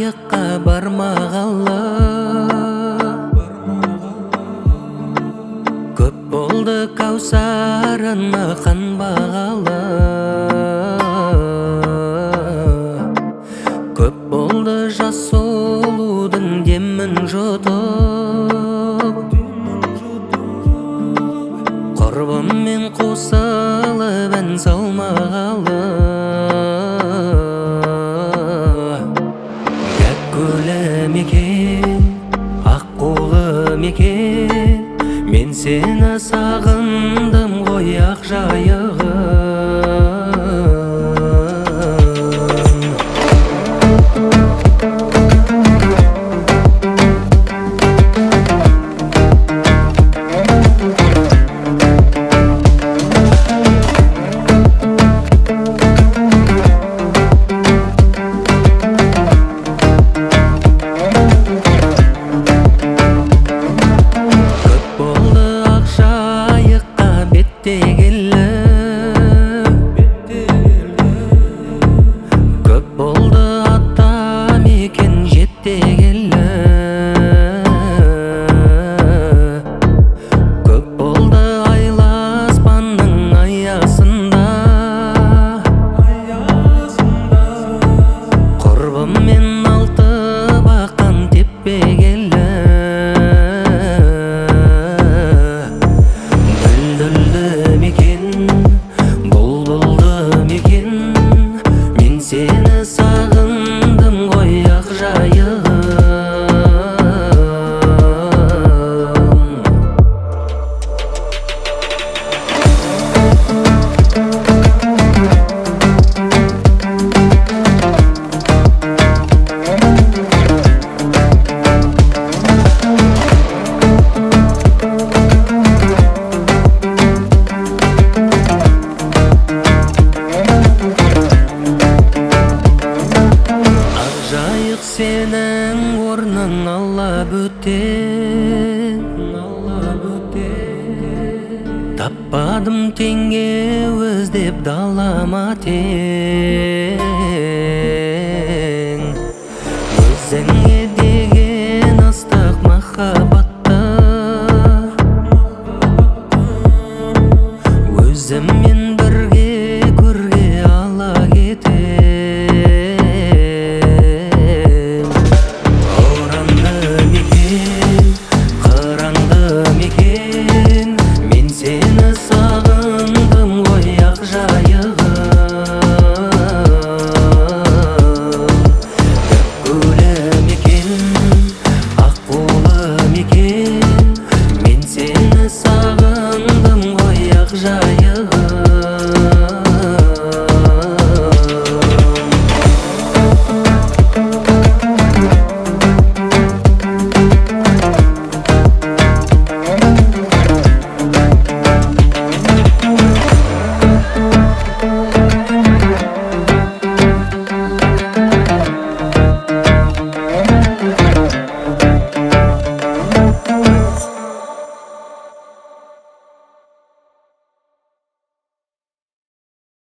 жайыққа бармағалы көп болды каусарына қанбағалы көп болды жас сұлудың демін жұтып құрбыммен қосылып ән салмағалы гәккулім екен аққулым екен мен сені сағындым ғой ақ жайығым көп болды ата мекен жетегелі көп болды айлы аспанның аясында құрбыммен алты бақан теппегелі дүлдүлді мекен бұлбұлды мекен мен сені сағындым ғой ақ жайығым сенің орның алла бөтен таппадым теңге өздеп далама тең өзіңе деген ыстық махаббатты өзіммен